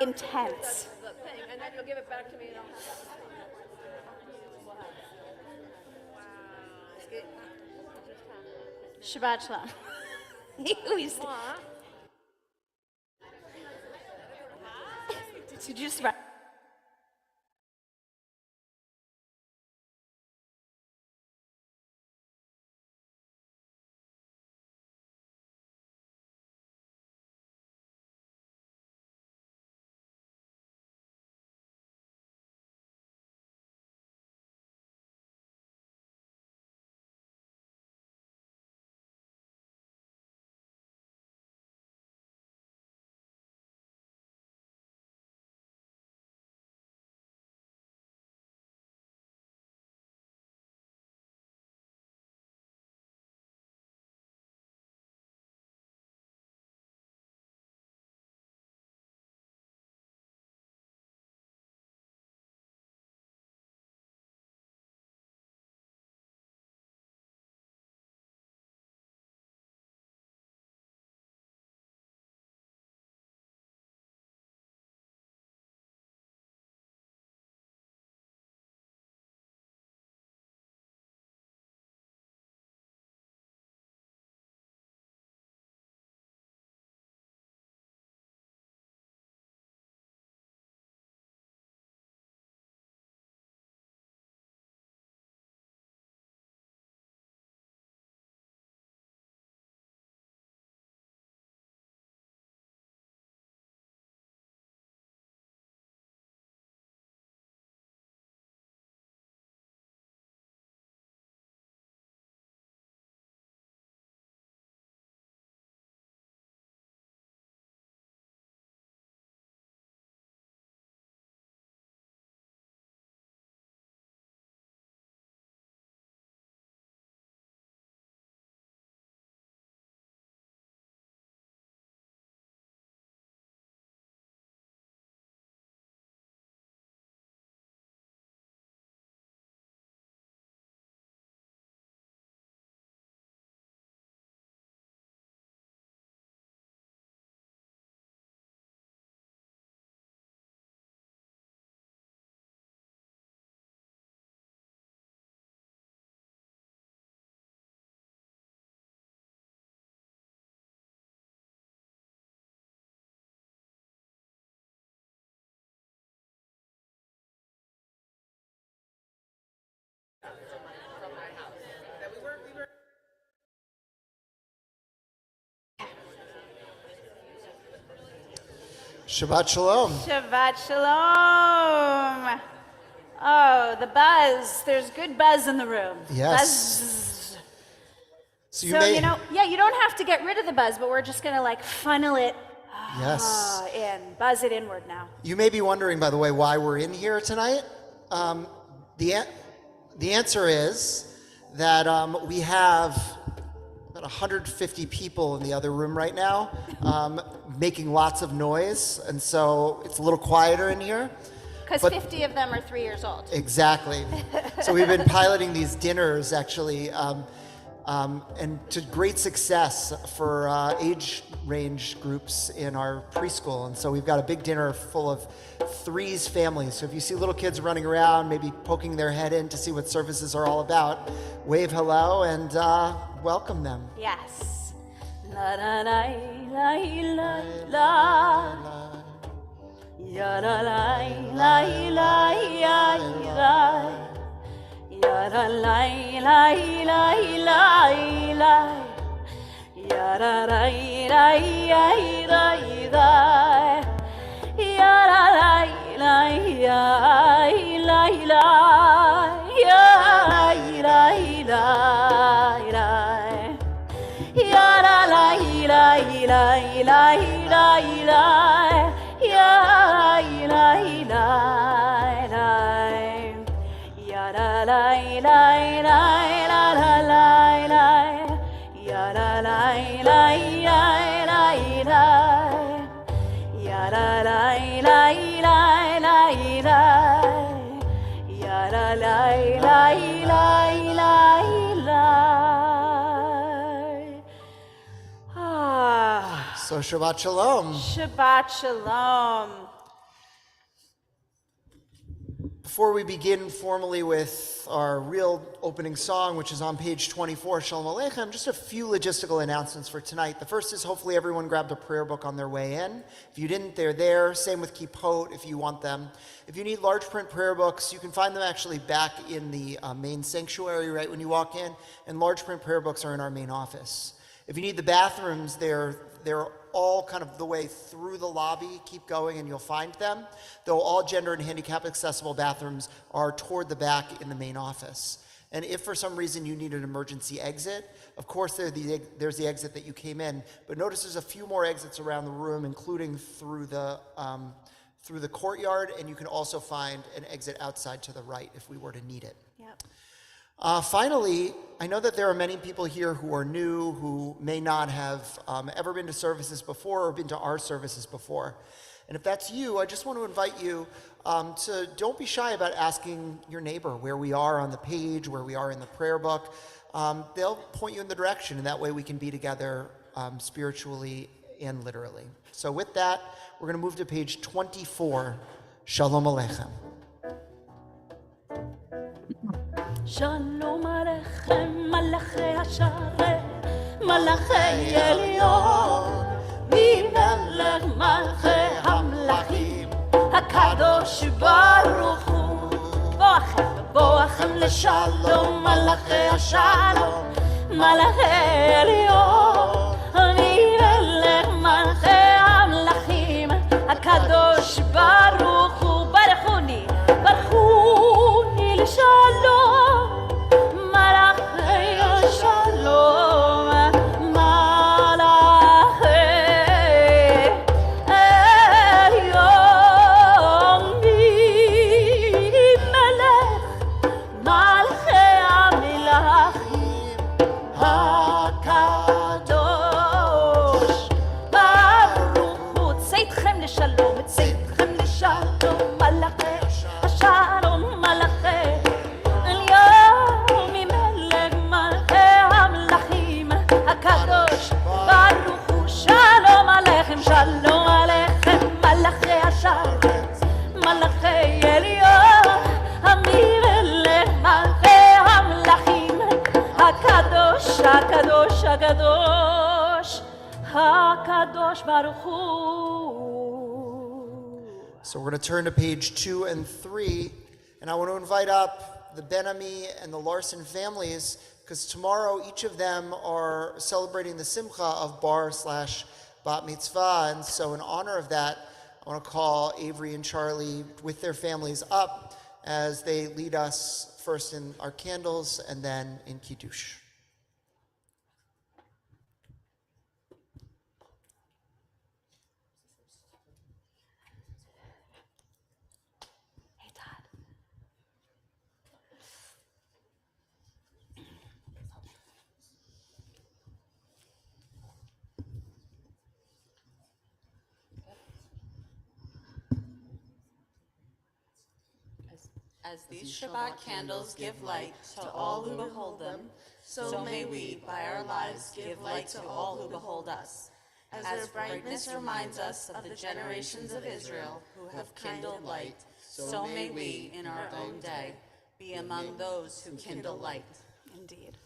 intense. The thing, and then you'll give it back to me and I'll... Shabbat shalom. Did you just... Shabbat shalom. Shabbat shalom. Oh, the buzz. There's good buzz in the room. Yes. Buzz. So you don't have to get rid of the buzz, but we're just going to like funnel it in, buzz it inward now. You may be wondering, by the way, why we're in here tonight. The answer is that we have about 150 people in the other room right now making lots of noise, and so it's a little quieter in here. Because 50 of them are 3 years old. Exactly. So we've been piloting these dinners, actually, and to great success for age range groups in our preschool. And so we've got a big dinner full of threes families. So if you see little kids running around, maybe poking their head in to see what services are all about, wave hello and welcome them. Yes. La la la la la la. Ya la la la la ya la. Ya la la la la la la. Ya la la la ya la la. Ya la la la ya la la. Ya la la la. Ya la la la la la la la. Ya la la la. Ya la la la la la la la. Ya la la la la la la. Ya la la la la la la. Ya la la la la la la. So Shabbat shalom. Shabbat shalom. Before we begin formally with our real opening song, which is on page 24, Shalom Aleichem, just a few logistical announcements for tonight. The first is hopefully everyone grabbed a prayer book on their way in. If you didn't, they're there. Same with Kippot if you want them. If you need large print prayer books, you can find them actually back in the main sanctuary right when you walk in, and large print prayer books are in our main office. If you need the bathrooms, they're all kind of the way through the lobby. Keep going and you'll find them. Though all gender and handicap accessible bathrooms are toward the back in the main office. And if for some reason you need an emergency exit, of course there's the exit that you came in, but notice there's a few more exits around the room, including through the courtyard, and you can also find an exit outside to the right if we were to need it. Yep. Finally, I know that there are many people here who are new, who may not have ever been to services before or been to our services before. And if that's you, I just want to invite you to don't be shy about asking your neighbor where we are on the page, where we are in the prayer book. They'll point you in the direction, and that way we can be together spiritually and literally. So with that, we're going to move to page 24. Shalom Aleichem. Shalom Aleichem, Malachi Hashareh, Malachi Elyon, Mimelech Malchei Hamlachim, HaKadosh Baruch Hu. Boachem leshalom, Malachi Hashalom, Malachi Elyon, Mimelech Malchei Hamlachim, HaKadosh Baruch Hu. Baruchuni Shalom, Malachi Shalom, Malachi Elyon, Melech, Malchei Hamlachim, HaKadosh Baruch Hu. Tzeitkhem leshalom, tzeitkhem leshalom, Malachi Shalom, Malachi Shalom Aleichem, Malachi Hashalom, Malachi Elyon, Amirelech, Malchei Hamlachim, HaKadosh, HaKadosh, HaKadosh, HaKadosh Baruch Hu. So we're going to turn to page 2 and 3, and I want to invite up the Ben-Ami and the Larson families, because tomorrow each of them are celebrating the Simcha of Bar/Bat Mitzvah, and so in honor of that, I want to call Avery and Charlie with their families up as they lead us first in our candles and then in Kiddush. Hey, Todd. As these Shabbat candles give light to all who behold them, so may we, by our lives, give light to all who behold us. As their brightness reminds us of the generations of Israel who have kindled light, so may we, in our own day, be among those who kindle light. Indeed.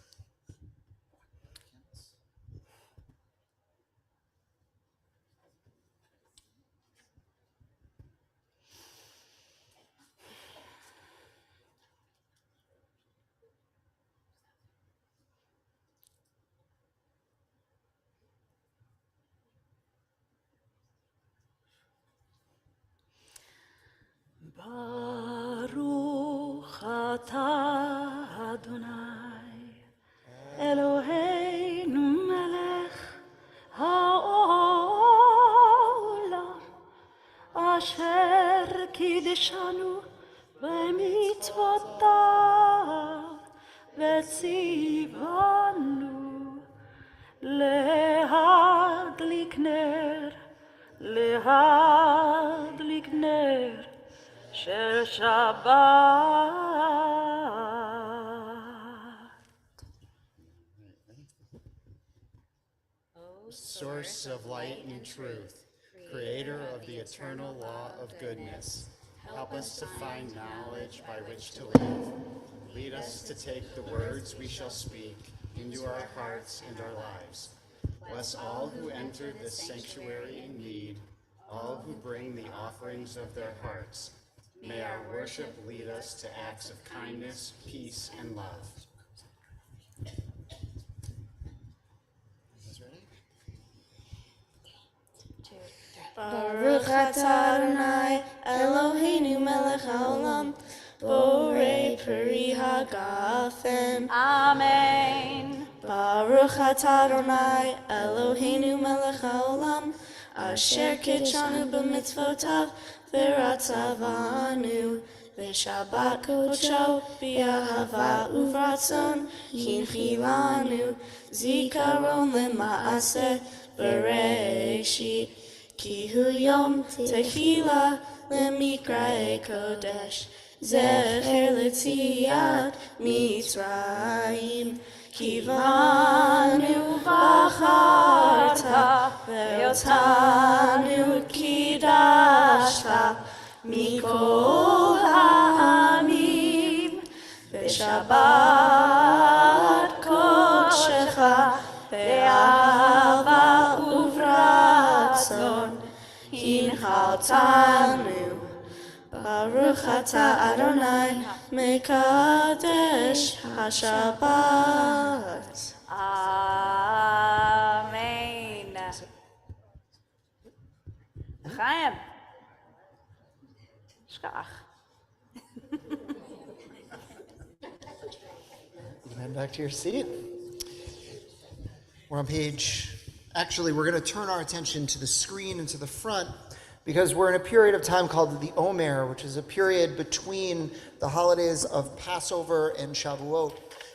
Baruch atah Adonai Eloheinu melech haolam asher kiddushanu b'mitzvotav v'tzivanu lehadlik ner Shel Shabbat. Source of light and truth, creator of the eternal law of goodness, Help us to find knowledge by which to live. Lead us to take the words we shall speak into our hearts and our lives. Bless all who enter this sanctuary in need, all who bring the offerings of their hearts. May our worship lead us to acts of kindness, peace, and love. Baruch atah Adonai Eloheinu melech haolam borei peri hagafen. Amen. Baruch atah Adonai Eloheinu melech haolam asher kitshanu b'mitzvotav v'ratzavanu v'shabbat kodsho b'ahava uvratzon hinchilanu zikaron lema'aseh bereshit. Ki hu yom tehila lemikrae kodesh zecher l'tziat Mitzrayim kivanu v'acharta ve'otanu kidashta mikol ha'amim v'shabbat kodshecha ve'ava uvratzon Hinhaltanu, Baruch atah Adonai, Mekadesh HaShabbat. Amen. Chaim. Shkach. Head back to your seat. We're on actually, we're going to turn our attention to the screen and to the front because we're in a period of time called the Omer, which is a period between the holidays of Passover and Shavuot,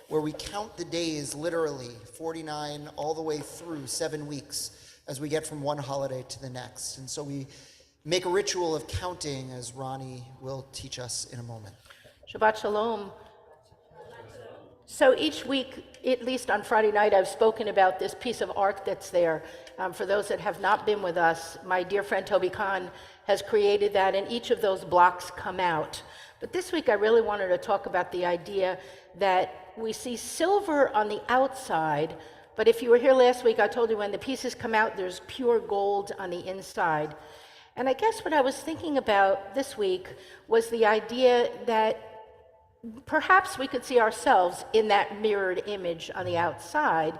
where we count the days literally, 49 all the way through 7 weeks as we get from one holiday to the next. And so we make a ritual of counting, as Ronnie will teach us in a moment. Shabbat Shalom. So each week, at least on Friday night, I've spoken about this piece of art that's there. For those that have not been with us, my dear friend Toby Kahn has created that, and each of those blocks come out. But this week, I really wanted to talk about the idea that we see silver on the outside, but if you were here last week, I told you when the pieces come out, there's pure gold on the inside. And I guess what I was thinking about this week was the idea that perhaps we could see ourselves in that mirrored image on the outside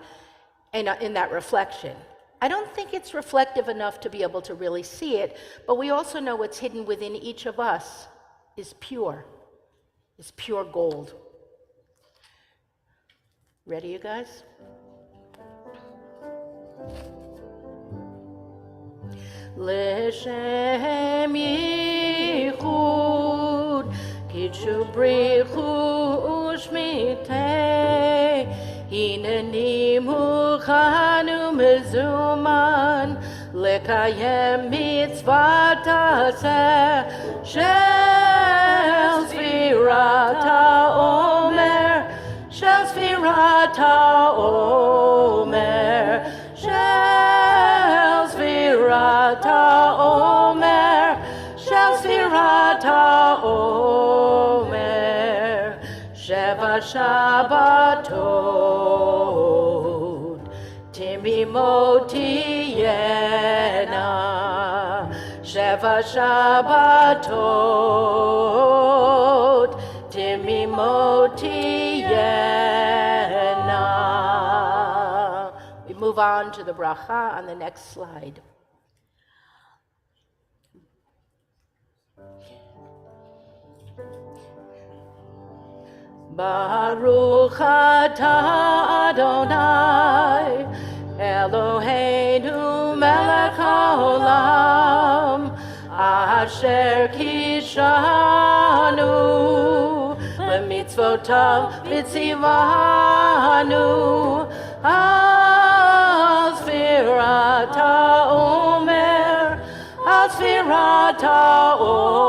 and in that reflection. I don't think it's reflective enough to be able to really see it, but we also know what's hidden within each of us is pure gold. Ready, you guys? L'shem yichud Kitchu brichu ushmitei Hineni muchanu mezuman Lekayem mitzvat aseh Shel Sfirat HaOmer Shel Sfirat HaOmer Shel Sfirat HaOmer Shel Sfirat HaOmer Sheva Shabbatot Timimot tiyena Sheva Shabbatot Timimot tiyena. We move on to the bracha on the next slide. Baruch atah Adonai Eloheinu melech haolam asher kishanu b'mitzvotav v'tzivanu al sfirat haomer al sfirat haomer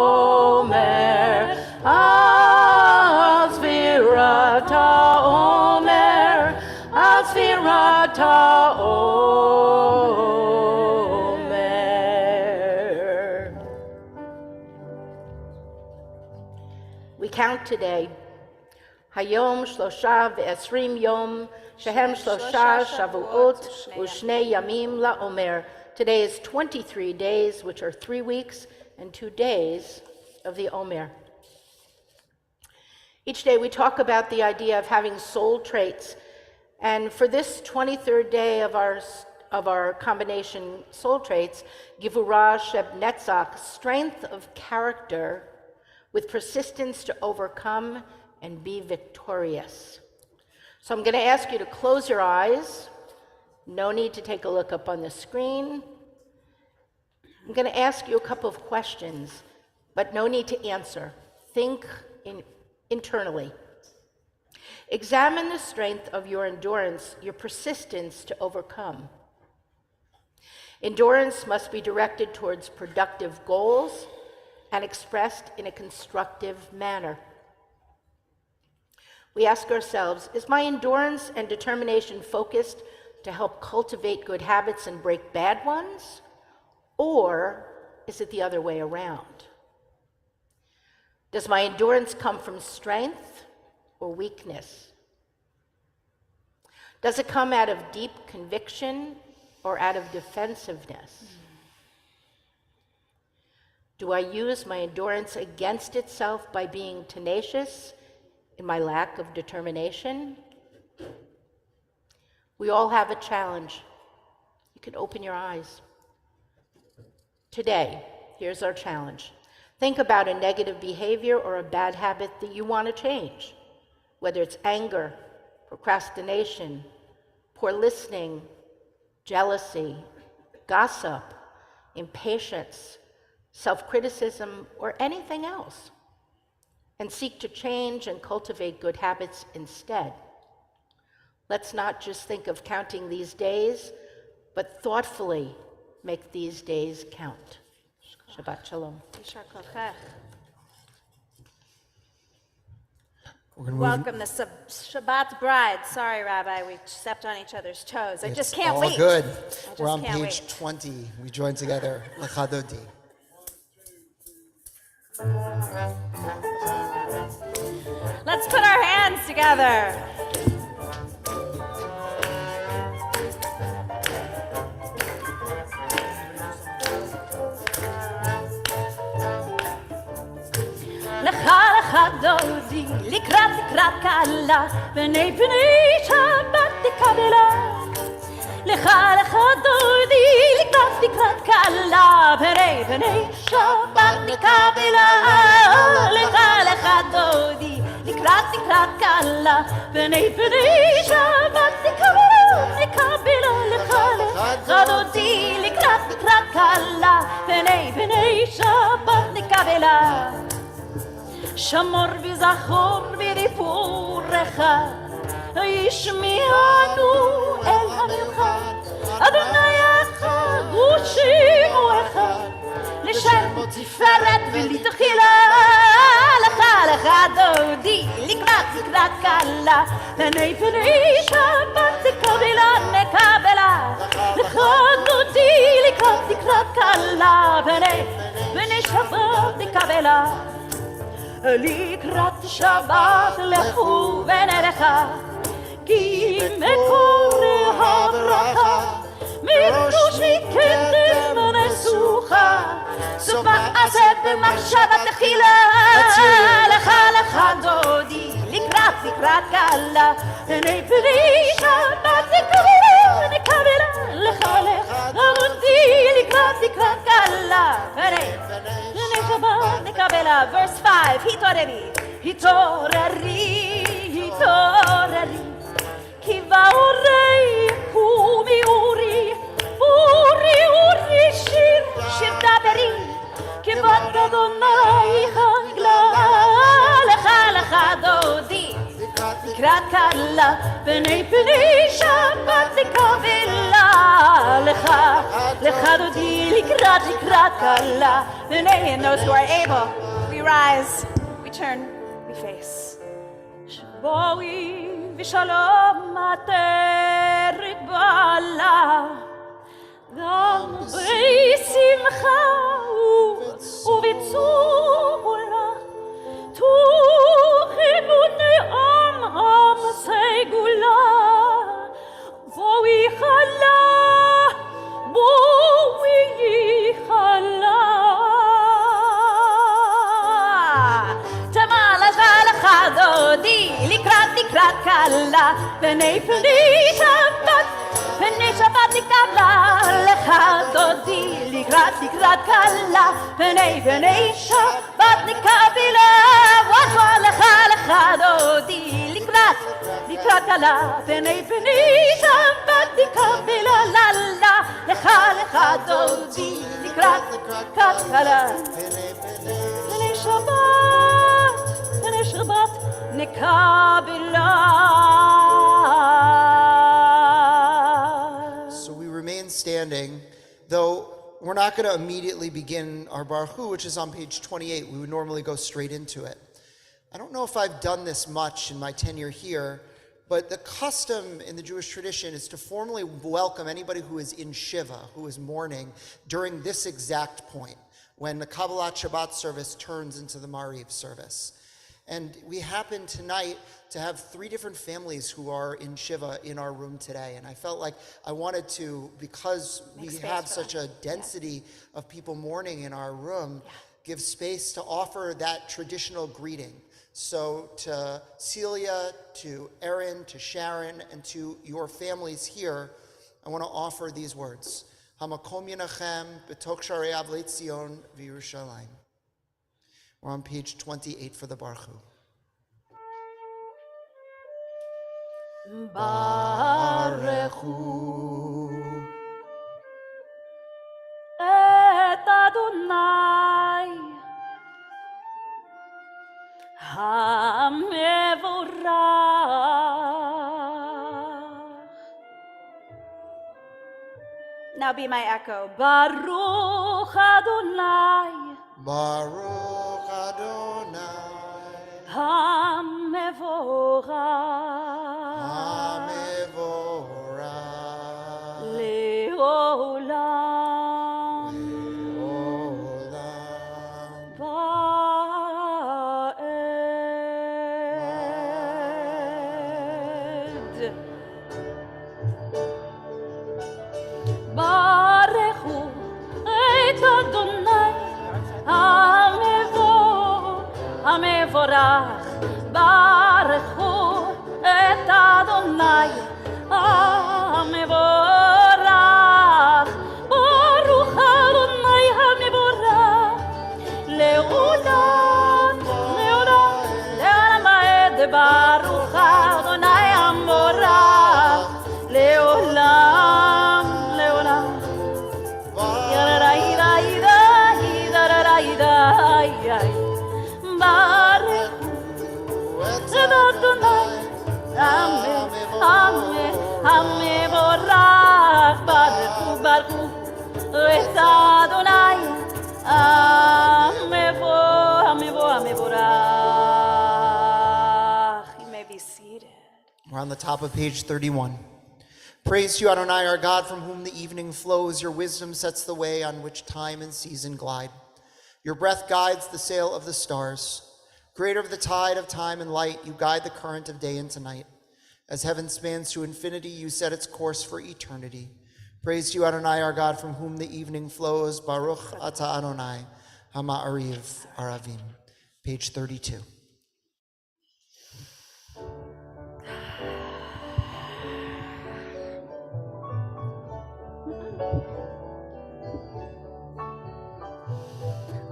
al sfirat haomer al sfirat haomer. today. Hayom shlosha ve'esrim yom, shehem shlosha shavuot u'shnei yamim la'omer. Today is 23 days, which are 3 weeks and 2 days of the Omer. Each day we talk about the idea of having soul traits. And for this 23rd day of our combination soul traits, Givurah Sheb Netzach, strength of character with persistence to overcome and be victorious. So I'm going to ask you to close your eyes. No need to take a look up on the screen. I'm going to ask you a couple of questions, but no need to answer. Think internally. Examine the strength of your endurance, your persistence to overcome. Endurance must be directed towards productive goals and expressed in a constructive manner. We ask ourselves, is my endurance and determination focused to help cultivate good habits and break bad ones? Or is it the other way around? Does my endurance come from strength or weakness? Does it come out of deep conviction or out of defensiveness? Do I use my endurance against itself by being tenacious in my lack of determination? We all have a challenge. You can open your eyes. Today, here's our challenge. Think about a negative behavior or a bad habit that you want to change, whether it's anger, procrastination, poor listening, jealousy, gossip, impatience, self-criticism, or anything else, and seek to change and cultivate good habits instead. Let's not just think of counting these days, but thoughtfully make these days count. Shabbat Shalom. Welcome the Shabbat bride. Sorry, Rabbi, we stepped on each other's toes. I just can't all wait. Good. I We're on just can't page wait. 20. We join together. L'chadodi. Let's put our hands together. דודי, לקראת קלה, בני שבת תקבלה. לך דודי, לקראת קלה, בני שבת תקבלה. לך דודי, לקראת קלה, בני שבת תקבלה. לך דודי, לקראת קלה, בני שבת תקבלה. שמור וזכור בדיבורך, ישמיענו אל עמך, אדוני אחד ושמו אחד, לשם תפארת ולתחילה. לך דודי, לקראת קלה, בני שבת תקבלה. לך דודי, לקראת קלה, בני שבת תקבלה. לקראת שבת לכו ונלכה, כי מקור הברכה, מראש מקדם נסוכה, סוף מעשה במחשבה תחילה. לך דודי, לקראת קלה, בני שבת תקבלה. לך דודי, לקראת קלה, בני שבת תקבלה. Verse 5, התעוררי, כי באורי קומי אורי, שיר דברי, כי בת אדוני חגלה. לך דודי, לקראת קלה, בני שבת תקבלה. לך דודי, לקראת קלה, בני. And those who are able, we rise, we turn, we face. בואי ושלום עטרת בעלה, גם בשמחה ובצורה, טוב la B'nei Shabbat nikabla Lecha dodi Likrat kala B'nei Shabbat nikabla Wadwa lecha dodi Likrat kala B'nei Shabbat nikabla La lecha dodi Likrat kala B'nei Shabbat nikabla. So we remain standing, though we're not going to immediately begin our Baruch Hu, which is on page 28. We would normally go straight into it. I don't know if I've done this much in my tenure here, but the custom in the Jewish tradition is to formally welcome anybody who is in Shiva, who is mourning, during this exact point, when the Kabbalat Shabbat service turns into the Mariv service. And we happen tonight to have 3 different families who are in Shiva in our room today. And I felt like I wanted to, because we have such a density of people mourning in our room, give space to offer that traditional greeting. So to Celia, to Erin, to Sharon, and to your families here, I want to offer these words. Hamakom Yenachem b'tok sharei Avlei Tzion v'Yerushalayim. We're on page 28 for the Baruch Hu. Baruch Hu et Adonai HaMevorach. Now be my echo. Baruch Adonai. Baruch Adonai HaMevorach Leolam Ba'ed Baruch Hu et Adonai HaMevorach Baruch Hu et Adonai HaMevorach Baruch Adonai HaMevorach Leolam Le'ed Baruch Adonai HaMevorach Leolam Baruch Adonai HaMevorach Baruch et Adonai HaMevorach. You may be seated. We're on the top of page 31. Praise to you, Adonai, our God, from whom the evening flows. Your wisdom sets the way on which time and season glide. Your breath guides the sail of the stars. Creator of the tide of time and light, you guide the current of day into night. As heaven spans to infinity, you set its course for eternity. Praise to you, Adonai, our God, from whom the evening flows. Baruch atah Adonai, Hama'ariv Aravim. Page 32.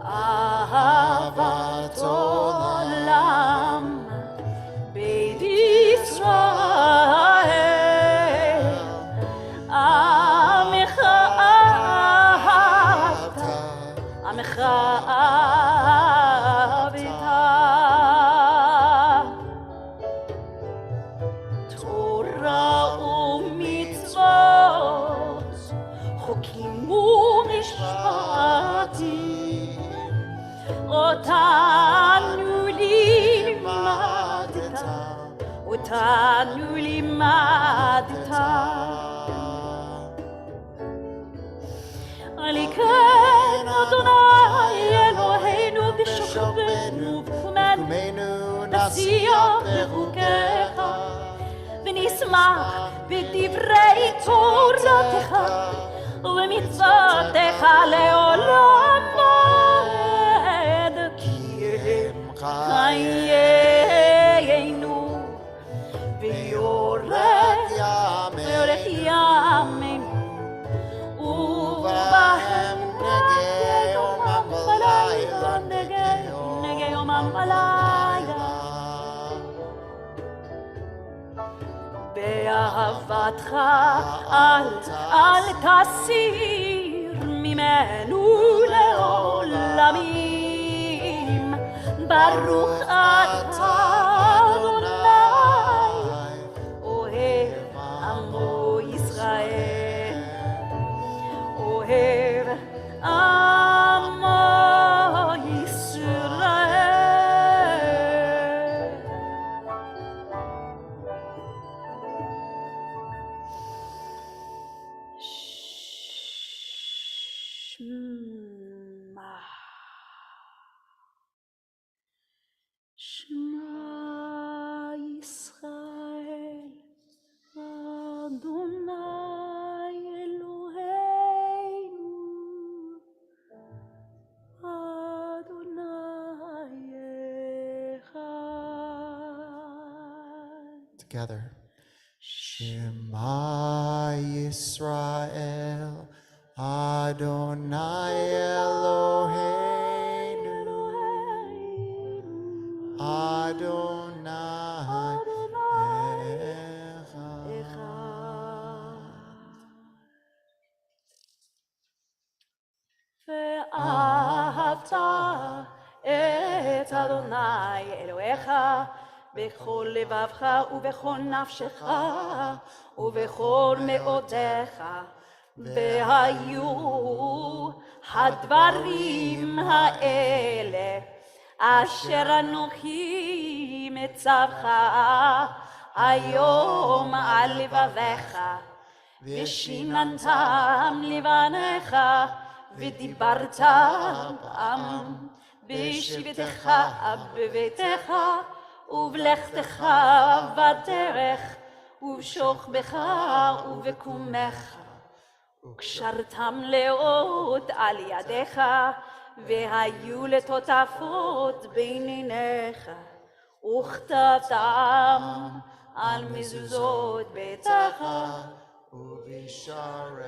Ahavat olam Beit Yisrael Amecha ahavta Amecha ahavta Torah u'mitzvot Chokim u'mishpatim אותנו לימדת על כן אדוני אלוהינו בשוכבנו ובקומנו נשיח בחוקיך ונשמח בדברי תורתך ובמצוותיך לעולם חיינו ויום ואהבתך אל תסיר ממנו לעולמים. ברוך אתה אדוני אוהב עמו ישראל, אוהב עמו ישראל. שמע ישראל, אדוני אלוהינו, אדוני אחד. Together. Shema Yisrael, Adonai Eloheinu, Adonai Echad. ואהבת את אדוני אלוהיך בכל לבבך ובכל נפשך ובכל מאודיך. והיו הדברים האלה אשר אנוכי מצווך היום על לבביך, ושיננתם לבניך, ודיברת בם בשבתך בביתך ובלכתך בדרך ובשוכבך ובקומך, וקשרתם לאות על ידיך, והיו לטוטפות בין עיניך, וכתבתם על מזוזות ביתך ובשעריך,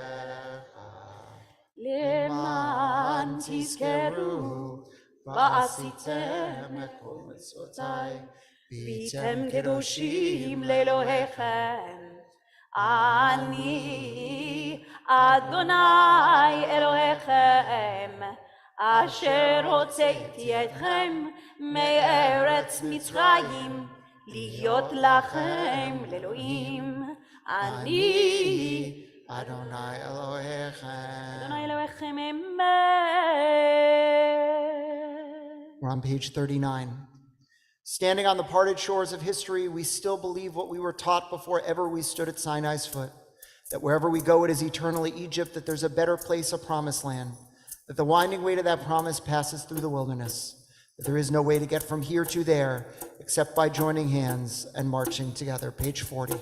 למען תזכרו ועשיתם את כל מצוותיי, והייתם קדושים לאלוהיכם. אני אדוני אלוהיכם, אשר הוצאתי אתכם מארץ מצרים, להיות לכם לאלוהים. אני Adonai Elohechem. אדוני אלוהיכם אמן. We're on page 39. Standing on the parted shores of history, we still believe what we were taught before ever we stood at Sinai's foot, that wherever we go it is eternally Egypt, that there's a better place, a promised land, that the winding way to that promise passes through the wilderness, that there is no way to get from here to there except by joining hands and marching together. Page 40.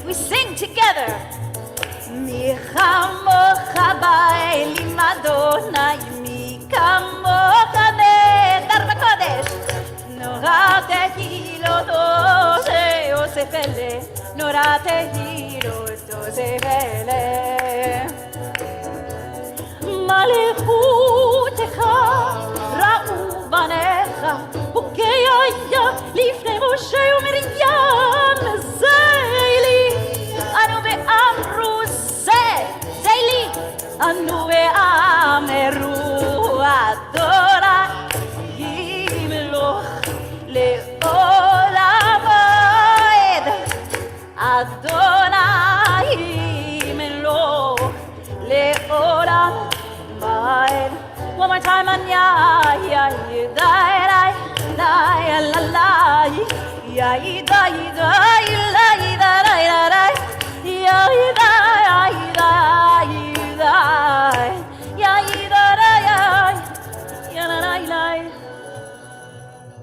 We sing together. Mi chamocha ba'elim Adonai, mi kamocha nedar b'kodesh. Nora tehilo doze osefele, nora tehilo doze vele. Malechutecha ra'u banecha, ukeya lifnei Moshe u'Miriam, zeili anu ve'amru zeili anu ve'ameru Adonai yimloch le'olam oed, Adonai yimloch le'olam oed. One more time on ya ya da la la ya da la da la ya da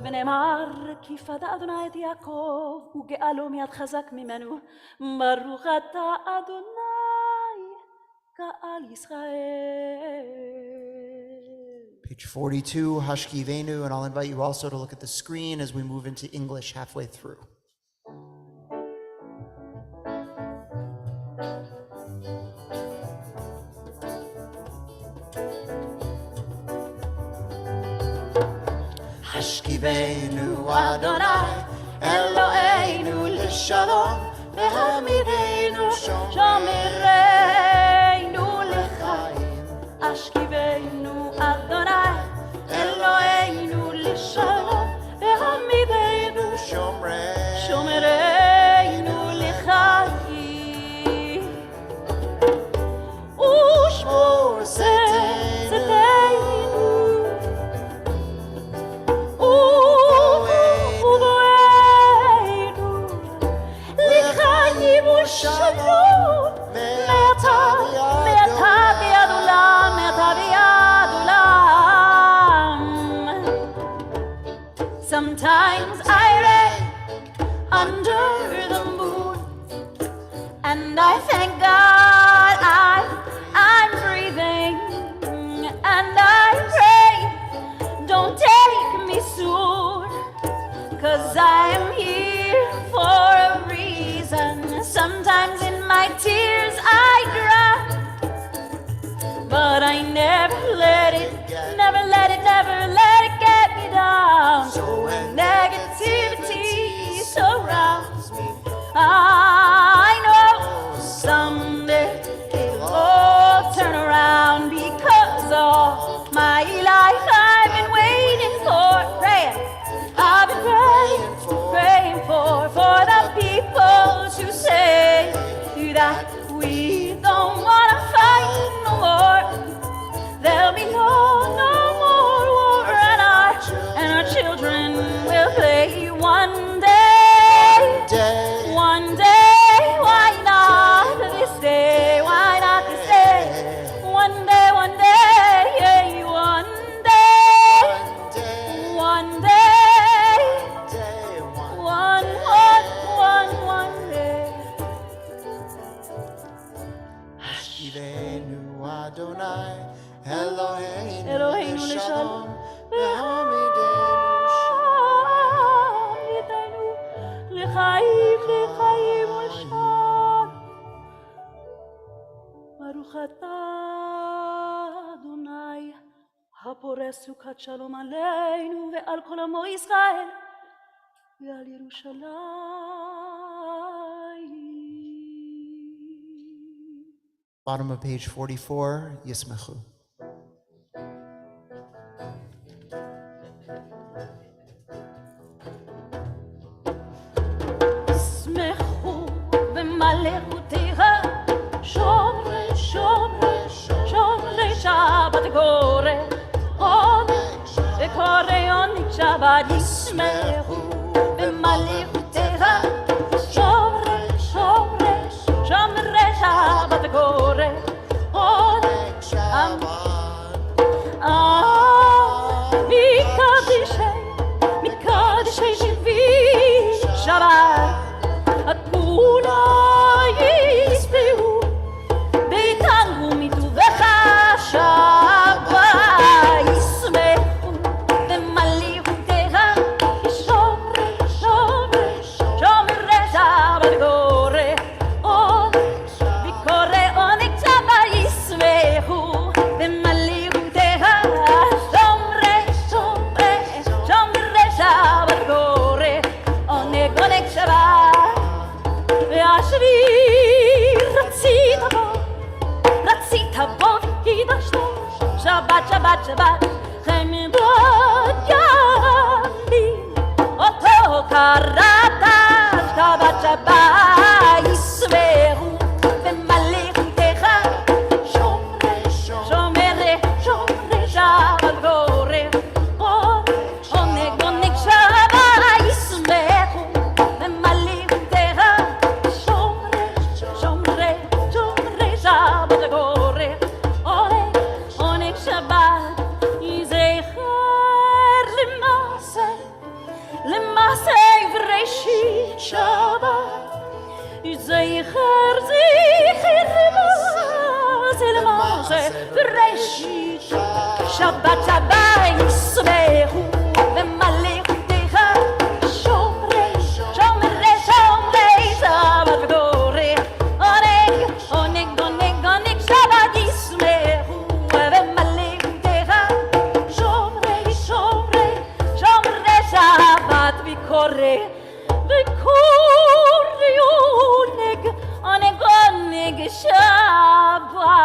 ונאמר כי פדה אדוני את יעקב וגאלו מיד חזק ממנו, ברוך אתה אדוני גאל ישראל. Page 42, Hashkivenu, and I'll invite you also to look at the screen as we move into English halfway through. Hashkivenu Adonai, Eloheinu l'shalom, ve'hamidenu shomereinu l'chaim. Ashkivenu Adonai, Eloheinu l'shalom, ve'hamidenu shomereinu l'chaim. Ushmor zetenu, uvoenu, l'chaim u'shalom, me'ata bi'ad olam, me'ata bi'ad olam. Sometimes I lay under the moon, and I thank God I'm breathing, and I pray, don't take me soon, 'cause I am here for a reason. Sometimes in my tears I cry, but I never let it get me down. So when negativity surrounds me, I know someday it'll all turn around, because all my life I've been waiting for, praying. I've been praying for the people to say that we don't want to fight no more. There'll be no more war, and our children will play one day. Why not this day? Why not this day? One day, yeah, one day. One day. Hashkivenu Adonai, Eloheinu Eloheinu l'shalom, l'shalom, ve'hamidenu l'chaim u'shalom. Baruch atah Adonai, haporeh sukat shalom aleinu ve'al kol amo Yisrael ve'al Yerushalayim. Bottom of page 44, Yismechu. Yismechu b'malechutecha, shomrei Shabbat koreh, onik Shabbat. Yismechu b'malechutecha, shomrei Shabbat koreh, onik מקדשי שבי שבת, כולם ישבעו ויתענגו מטובך שבת. ישמחו במלכותך, שומרי שבת קורא וקורא עונג שבת. ישמחו במלכותך, שומרי שבת קורא עונג שבת. והשביעי רצית בו וקידשתו, שבת שבת שבת חמדות ימים, אותו קראת שבת שבת. ישמחו במלכותך, שומרי שבת קורא עונג שבת. ישמחו במלכותך, שומרי שבת קורא עונג שבת. יזכר למעשה בראשית שבת. יזכר למעשה בראשית Shabbat Shabbat Yismehu V'malechutecha Shomrei Shomrei Shomrei Shabbat V'gorei Oneg Oneg Oneg Oneg Shabbat Yismehu V'malechutecha Shomrei Shomrei Shomrei Shabbat V'korei V'korei Oneg Oneg Oneg Shabbat.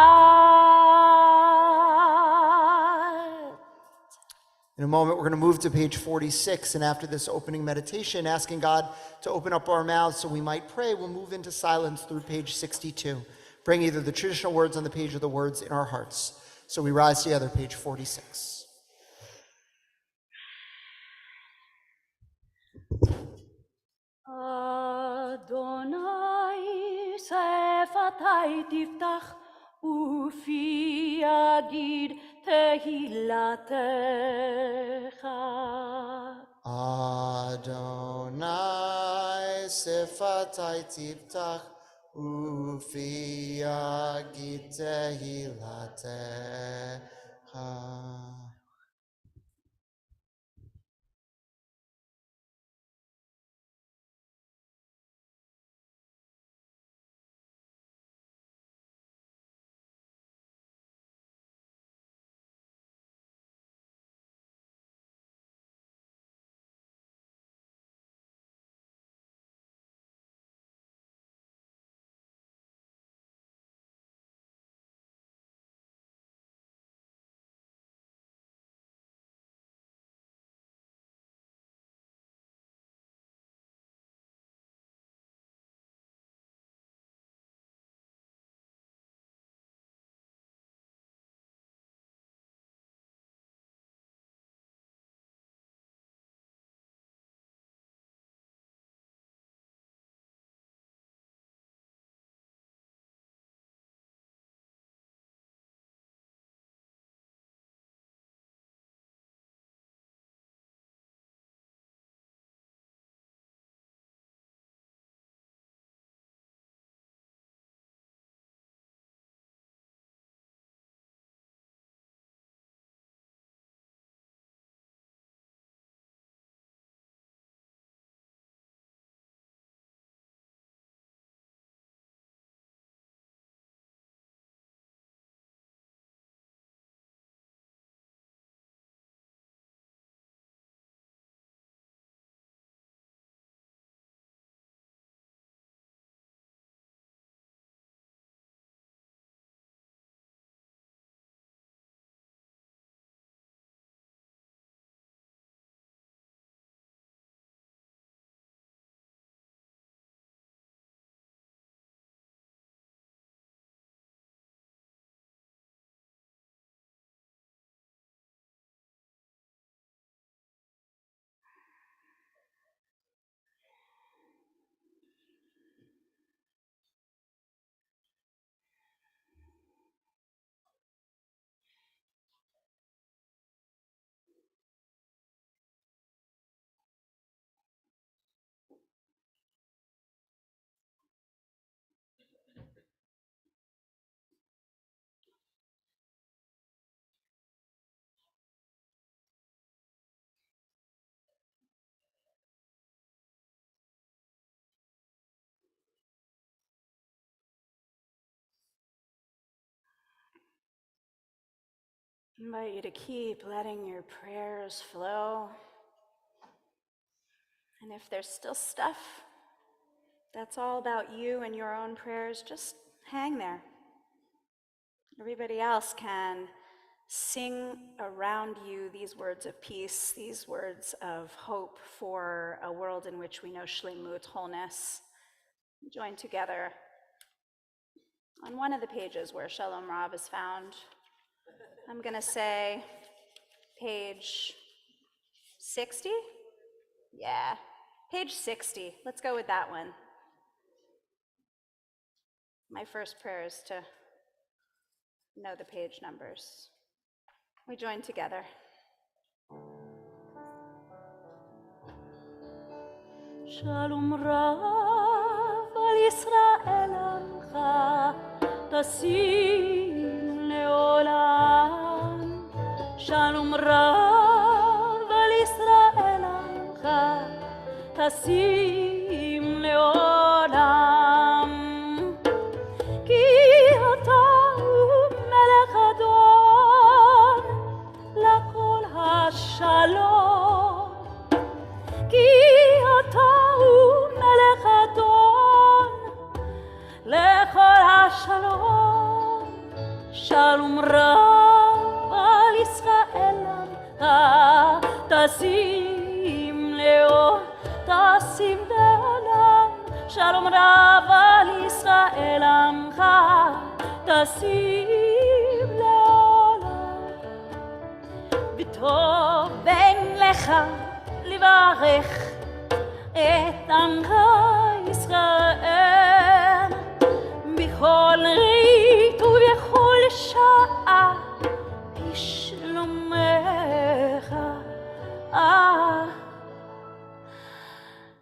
In a moment, we're going to move to page 46, and after this opening meditation, asking God to open up our mouths so we might pray, we'll move into silence through page 62, bring either the traditional words on the page or the words in our hearts. So we rise together, page 46. Adonai sefatai tiftach ufi yagid tehilatecha. Adonai sefatai tiftach ufi yagid tehilatecha. I invite you to keep letting your prayers flow. And if there's still stuff that's all about you and your own prayers, just hang there. Everybody else can sing around you these words of peace, these words of hope for a world in which we know shlemut, wholeness. Join together on one of the pages where Shalom Rav is found. I'm going to say page 60? Yeah, page 60. Let's go with that one. My first prayer is to know the page numbers. We join together. Shalom Rav al Yisrael Amcha Tasim leolam שלום רב על ישראל עמך תשים לעולם כי אתה הוא מלך אדון לכל השלום כי אתה הוא מלך אדון לכל השלום שלום רב על ישראל עמך תשים לעולם שלום רב על ישראל עמך תשים לעולם וטוב בין לך לברך את עמך ישראל בכל עת ובכל שעה בשלומך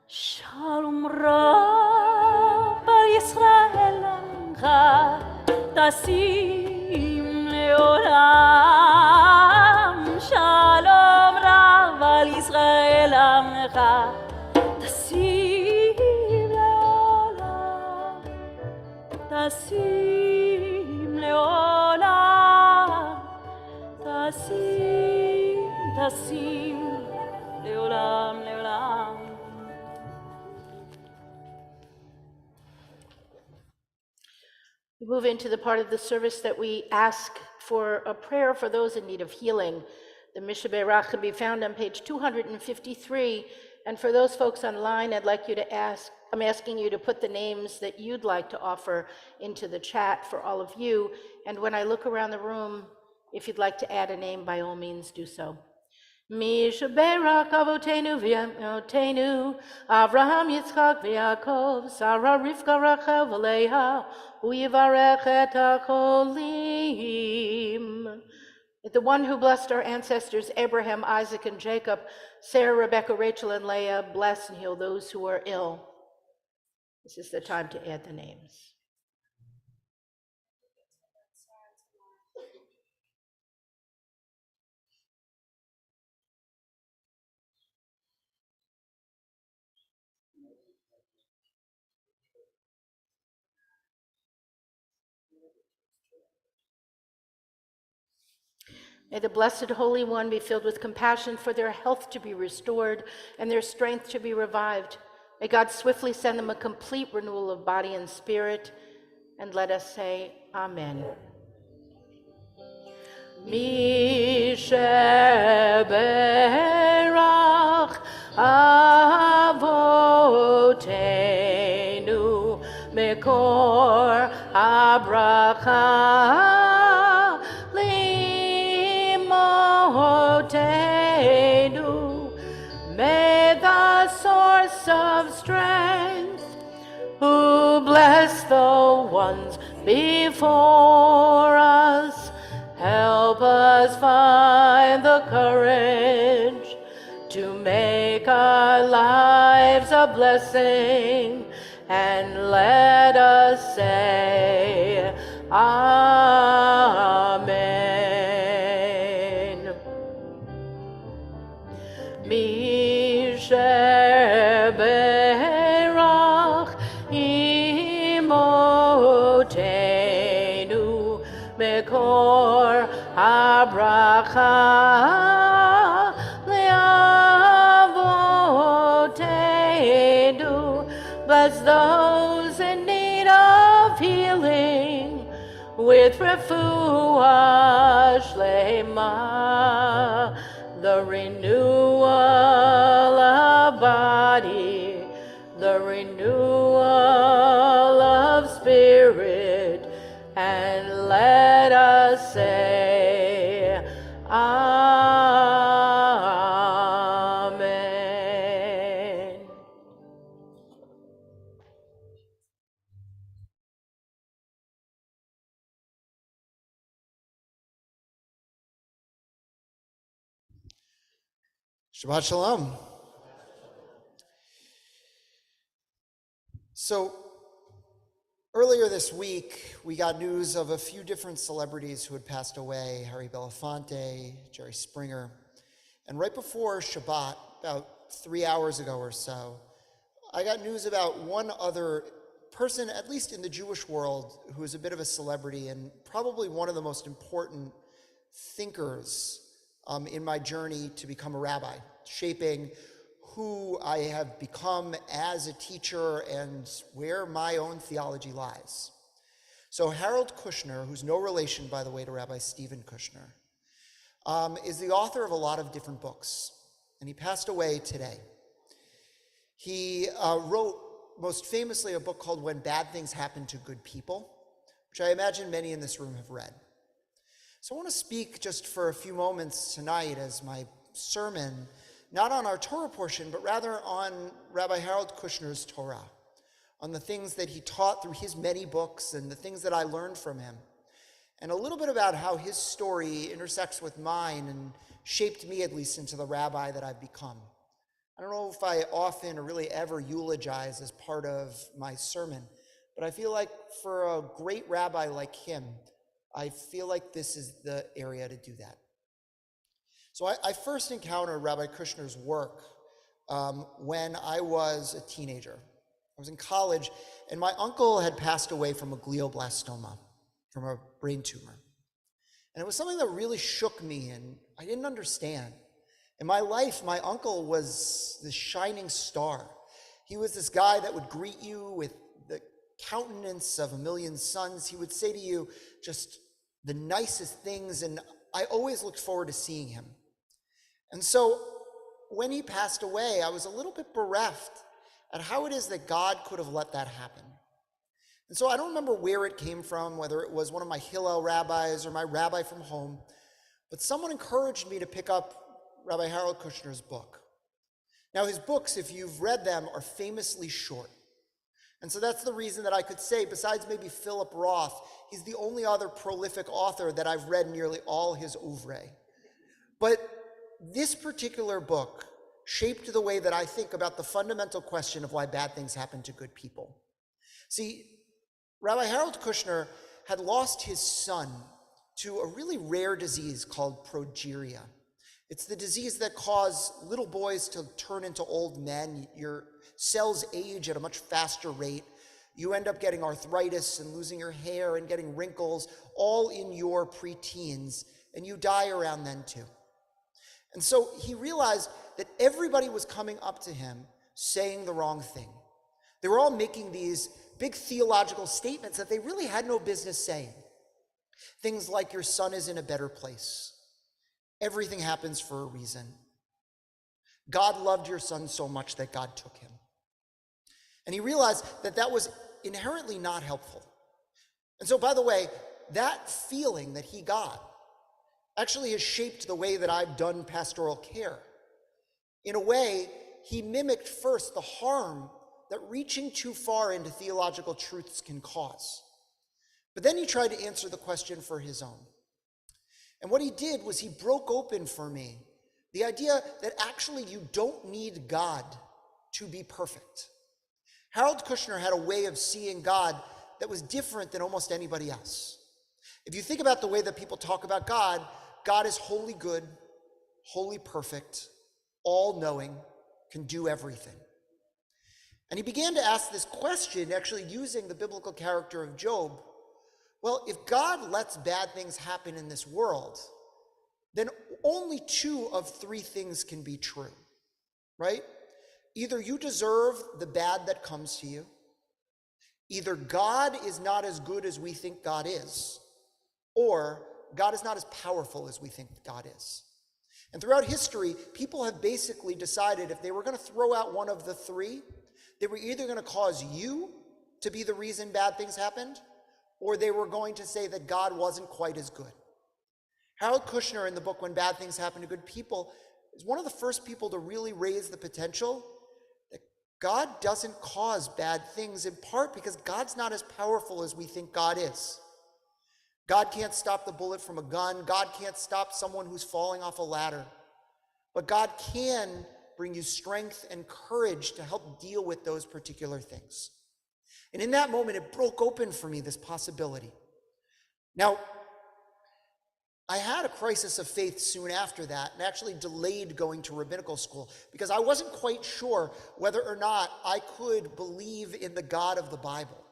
שלום רב על ישראל עמך תשים לעולם שלום רב על ישראל עמך תשים לעולם תשים לעולם תשים לעולם לעולם We move into the part of the service that we ask for a prayer for those in need of healing. The Mishnah Berach can be found on page 253. And for those folks online, I'm asking you to put the names that you'd like to offer into the chat for all of you. And when I look around the room, if you'd like to add a name, by all means, do so. Mishnah Berach Avotenu v'Yemotenu Avraham Yitzchak v'Yaakov Sarah Rivka Rachel v'Leah U'yivarech et hacholim. The one who blessed our ancestors Abraham, Isaac, and Jacob, Sarah, Rebecca, Rachel, and Leah, bless and heal those who are ill. This is the time to add the names. May the Blessed Holy One be filled with compassion for their health to be restored and their strength to be revived. May God swiftly send them a complete renewal of body and spirit. And let us say, Amen. Mi sheberach avotenu mekor habracha may the source of strength, who bless the ones before us, help us find the courage to make our lives a blessing, and let us say, Amen. Mi sheberach imotenu mekor habracha leavotenu. Bless those in need of healing with refuah shlema, the renewal of body, the renewal of spirit, and let us say, Amen. Shabbat Shalom. So Earlier this week, we got news of a few different celebrities who had passed away: Harry Belafonte, Jerry Springer. And right before Shabbat, about 3 hours ago or so, I got news about one other person, at least in the Jewish world, who is a bit of a celebrity and probably one of the most important thinkers in my journey to become a rabbi, shaping who I have become as a teacher and where my own theology lies. So Harold Kushner, who's no relation, by the way, to Rabbi Stephen Kushner, is the author of a lot of different books, and he passed away today. He wrote, most famously, a book called When Bad Things Happen to Good People, which I imagine many in this room have read. So I want to speak just for a few moments tonight as my sermon, not on our Torah portion, but rather on Rabbi Harold Kushner's Torah, on the things that he taught through his many books and the things that I learned from him, and a little bit about how his story intersects with mine and shaped me, at least, into the rabbi that I've become. I don't know if I often or really ever eulogize as part of my sermon, but I feel like for a great rabbi like him, I feel like this is the area to do that. So I first encountered Rabbi Kushner's work when I was a teenager. I was in college, and my uncle had passed away from a glioblastoma, from a brain tumor. And it was something that really shook me, and I didn't understand. In my life, my uncle was this shining star. He was this guy that would greet you with the countenance of a million suns. He would say to you just the nicest things, and I always looked forward to seeing him. And so when he passed away, I was a little bit bereft at how it is that God could have let that happen. And so I don't remember where it came from, whether it was one of my Hillel rabbis or my rabbi from home, but someone encouraged me to pick up Rabbi Harold Kushner's book. Now, his books, if you've read them, are famously short. And so that's the reason that I could say, besides maybe Philip Roth, he's the only other prolific author that I've read nearly all his oeuvre. But this particular book shaped the way that I think about the fundamental question of why bad things happen to good people. See, Rabbi Harold Kushner had lost his son to a really rare disease called progeria. It's the disease that causes little boys to turn into old men. Your cells age at a much faster rate. You end up getting arthritis and losing your hair and getting wrinkles, all in your preteens, and you die around then too. And so he realized that everybody was coming up to him saying the wrong thing. They were all making these big theological statements that they really had no business saying. Things like, your son is in a better place. Everything happens for a reason. God loved your son so much that God took him. And he realized that that was inherently not helpful. And so, by the way, that feeling that he got actually has shaped the way that I've done pastoral care. In a way, he mimicked first the harm that reaching too far into theological truths can cause. But then he tried to answer the question for his own. And what he did was he broke open for me the idea that actually you don't need God to be perfect. Harold Kushner had a way of seeing God that was different than almost anybody else. If you think about the way that people talk about God, God is wholly good, wholly perfect, all-knowing, can do everything. And he began to ask this question, actually using the biblical character of Job. Well, if God lets bad things happen in this world, then only 2 of 3 things can be true, right? Either you deserve the bad that comes to you, either God is not as good as we think God is, or God is not as powerful as we think God is. And throughout history, people have basically decided if they were going to throw out one of the 3, they were either going to cause you to be the reason bad things happened, or they were going to say that God wasn't quite as good. Harold Kushner, in the book When Bad Things Happen to Good People, is one of the first people to really raise the potential that God doesn't cause bad things, in part because God's not as powerful as we think God is. God can't stop the bullet from a gun. God can't stop someone who's falling off a ladder. But God can bring you strength and courage to help deal with those particular things. And in that moment, it broke open for me this possibility. Now, I had a crisis of faith soon after that and actually delayed going to rabbinical school because I wasn't quite sure whether or not I could believe in the God of the Bible.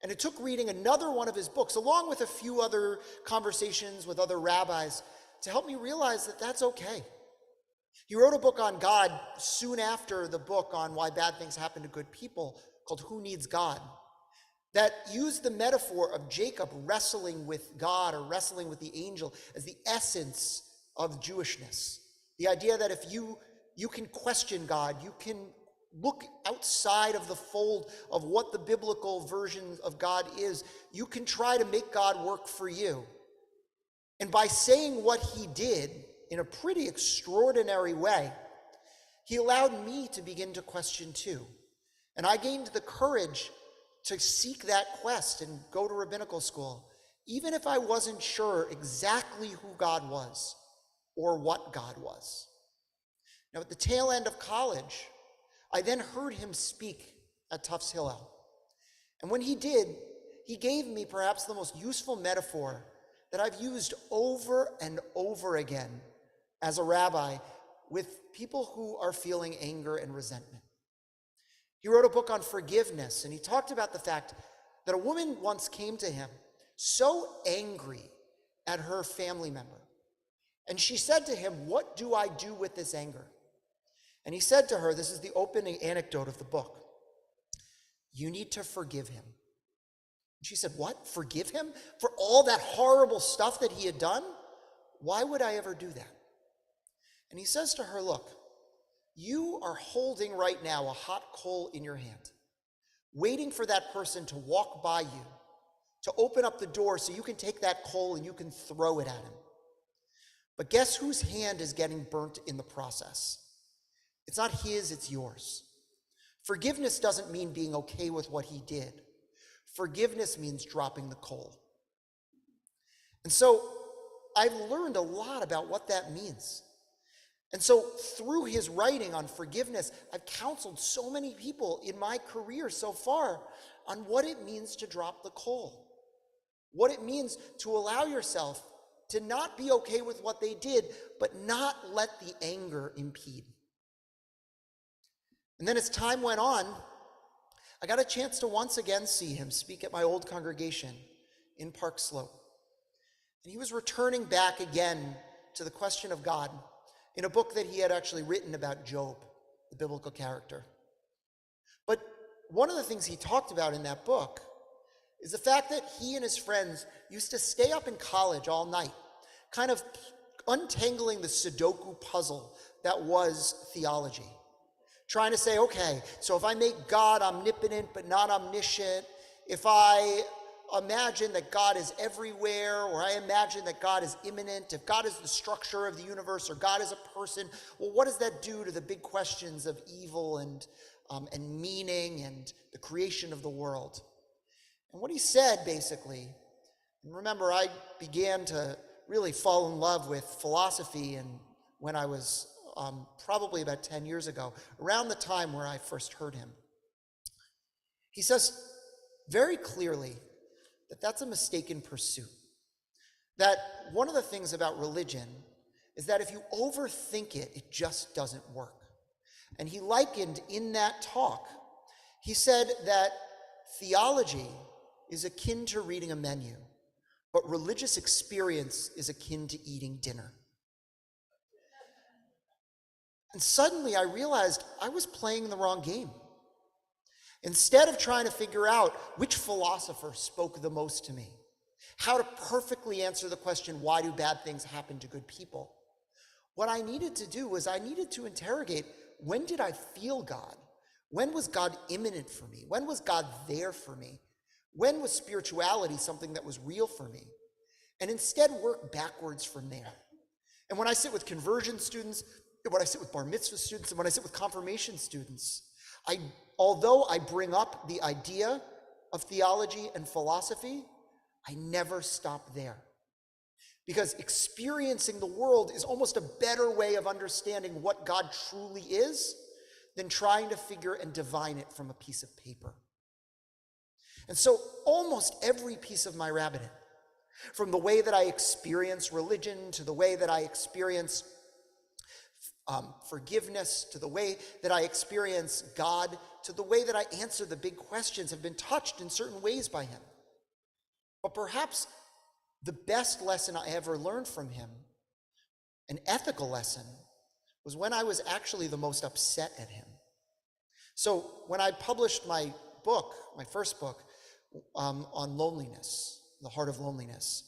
And it took reading another one of his books, along with a few other conversations with other rabbis, to help me realize that that's okay. He wrote a book on God soon after the book on why bad things happen to good people, called Who Needs God, that used the metaphor of Jacob wrestling with God or wrestling with the angel as the essence of Jewishness. The idea that if you can question God, you can look outside of the fold of what the biblical version of God is, you can try to make God work for you. And by saying what he did in a pretty extraordinary way, he allowed me to begin to question too. And I gained the courage to seek that quest and go to rabbinical school, even if I wasn't sure exactly who God was or what God was. Now, at the tail end of college, I then heard him speak at Tufts Hillel. And when he did, he gave me perhaps the most useful metaphor that I've used over and over again as a rabbi with people who are feeling anger and resentment. He wrote a book on forgiveness, and he talked about the fact that a woman once came to him so angry at her family member. And she said to him, "What do I do with this anger?" And he said to her, this is the opening anecdote of the book, "You need to forgive him." And she said, "What? Forgive him? For all that horrible stuff that he had done? Why would I ever do that?" And he says to her, "Look, you are holding right now a hot coal in your hand, waiting for that person to walk by you, to open up the door so you can take that coal and you can throw it at him. But guess whose hand is getting burnt in the process? It's not his, it's yours. Forgiveness doesn't mean being okay with what he did. Forgiveness means dropping the coal." And so I've learned a lot about what that means. And so through his writing on forgiveness, I've counseled so many people in my career so far on what it means to drop the coal, what it means to allow yourself to not be okay with what they did, but not let the anger impede. And then as time went on, I got a chance to once again see him speak at my old congregation in Park Slope. And he was returning back again to the question of God in a book that he had actually written about Job, the biblical character. But one of the things he talked about in that book is the fact that he and his friends used to stay up in college all night, kind of untangling the Sudoku puzzle that was theology. Trying to say, okay, so if I make God omnipotent but not omniscient, if I imagine that God is everywhere, or I imagine that God is immanent, if God is the structure of the universe, or God is a person, well, what does that do to the big questions of evil and meaning and the creation of the world? And what he said, basically, and remember, I began to really fall in love with philosophy and when I was probably about 10 years ago, around the time where I first heard him. He says very clearly that that's a mistaken pursuit. That one of the things about religion is that if you overthink it, it just doesn't work. And he likened in that talk, he said that theology is akin to reading a menu, but religious experience is akin to eating dinner. And suddenly I realized I was playing the wrong game. Instead of trying to figure out which philosopher spoke the most to me, how to perfectly answer the question, why do bad things happen to good people? What I needed to do was I needed to interrogate, when did I feel God? When was God immanent for me? When was God there for me? When was spirituality something that was real for me? And instead work backwards from there. And when I sit with conversion students, when I sit with bar mitzvah students, and when I sit with confirmation students, although I bring up the idea of theology and philosophy, I never stop there. Because experiencing the world is almost a better way of understanding what God truly is than trying to figure and divine it from a piece of paper. And so almost every piece of my rabbinate, from the way that I experience religion to the way that I experience forgiveness, to the way that I experience God, to the way that I answer the big questions, have been touched in certain ways by him. But perhaps the best lesson I ever learned from him, an ethical lesson, was when I was actually the most upset at him. So when I published my book, my first book, on loneliness, the heart of loneliness,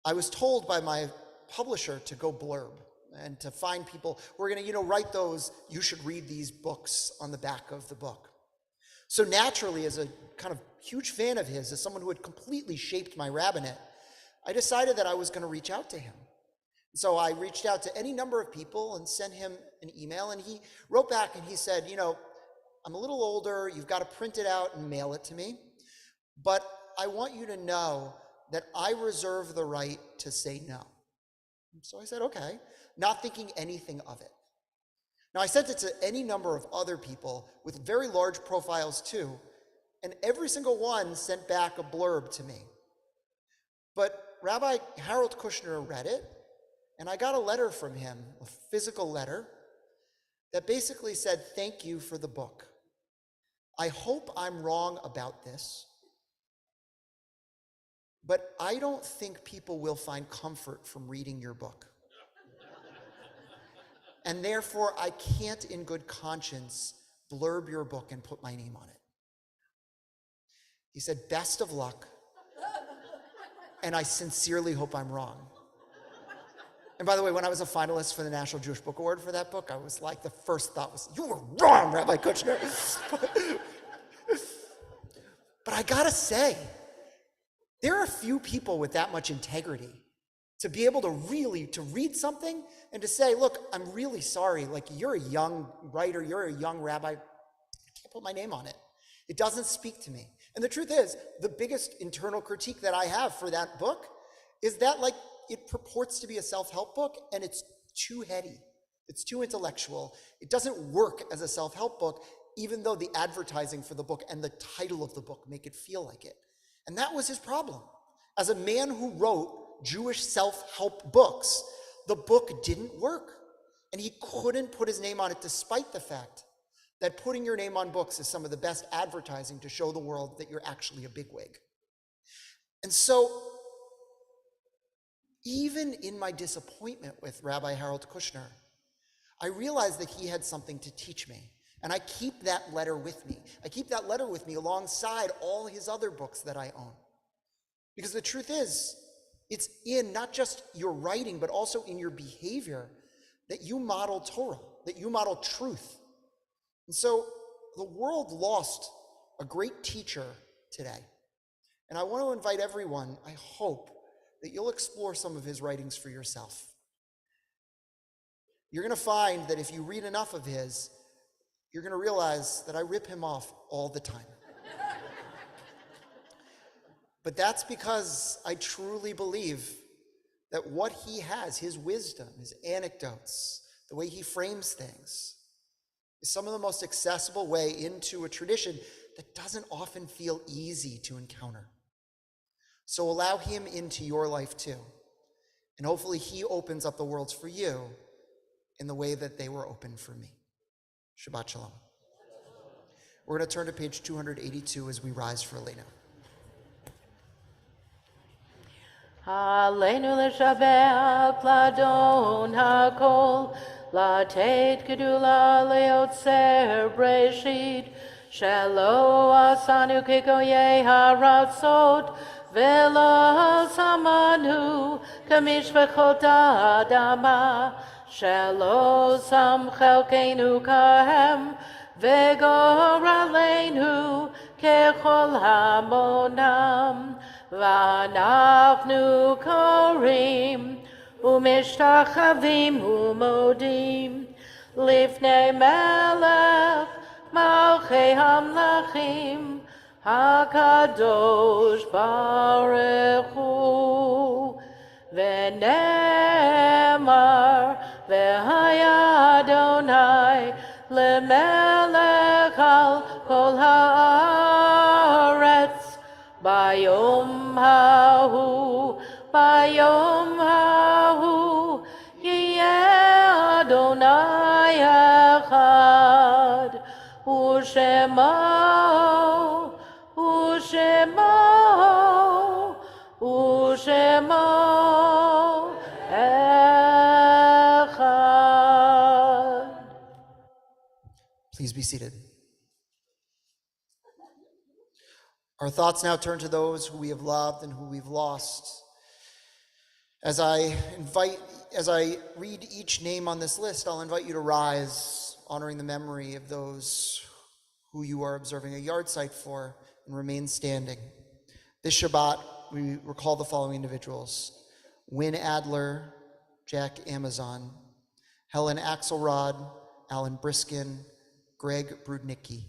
I was told by my publisher to go blurb and to find people who are going to, write those, you should read these books on the back of the book. So naturally, as a kind of huge fan of his, as someone who had completely shaped my rabbinate, I decided that I was going to reach out to him. So I reached out to any number of people and sent him an email, and he wrote back and he said, I'm a little older, you've got to print it out and mail it to me, but I want you to know that I reserve the right to say no. So I said, okay, not thinking anything of it. Now, I sent it to any number of other people with very large profiles too, and every single one sent back a blurb to me. But Rabbi Harold Kushner read it, and I got a letter from him, a physical letter, that basically said, thank you for the book. I hope I'm wrong about this, but I don't think people will find comfort from reading your book. And therefore, I can't in good conscience blurb your book and put my name on it. He said, best of luck, and I sincerely hope I'm wrong. And by the way, when I was a finalist for the National Jewish Book Award for that book, I was like, the first thought was, you were wrong, Rabbi Kushner. But I gotta say, there are few people with that much integrity to be able to read something and to say, look, I'm really sorry, like you're a young writer, you're a young rabbi, I can't put my name on it. It doesn't speak to me. And the truth is, the biggest internal critique that I have for that book is that it purports to be a self-help book and it's too heady. It's too intellectual. It doesn't work as a self-help book, even though the advertising for the book and the title of the book make it feel like it. And that was his problem. As a man who wrote Jewish self-help books, the book didn't work. And he couldn't put his name on it, despite the fact that putting your name on books is some of the best advertising to show the world that you're actually a bigwig. And so, even in my disappointment with Rabbi Harold Kushner, I realized that he had something to teach me. And I keep that letter with me. I keep that letter with me alongside all his other books that I own. Because the truth is, it's in not just your writing, but also in your behavior that you model Torah, that you model truth. And so the world lost a great teacher today. And I want to invite everyone, I hope, that you'll explore some of his writings for yourself. You're going to find that if you read enough of his, you're going to realize that I rip him off all the time. But that's because I truly believe that what he has, his wisdom, his anecdotes, the way he frames things, is some of the most accessible way into a tradition that doesn't often feel easy to encounter. So allow him into your life too. And hopefully he opens up the worlds for you in the way that they were opened for me. Shabbat Shalom. We're going to turn to page 282 as we rise for Elena. Aleinu l'shabech l'adon hakol, לתת גדולה ליוצר בראשית, שלא עשנו כגויי הארצות, ולא שמנו כמשפחות האדמה, שלא שם חלקנו כהם, וגורלנו ככל המונם, ואנחנו קוראים ומשתחווים ומודים לפני מלך מלכי המלכים הקדוש ברוך הוא. ונאמר והיה אדוני למלך על כל הארץ, Bayom hahu, bayom hahu, yeh Adonai echad, u'shemo, u'shemo, u'shemo echad. Please be seated. Our thoughts now turn to those who we have loved and who we've lost. As I read each name on this list, I'll invite you to rise, honoring the memory of those who you are observing a yard site for, and remain standing. This Shabbat, we recall the following individuals: Wynn Adler, Jack Amazon, Helen Axelrod, Alan Briskin, Greg Brudnicki.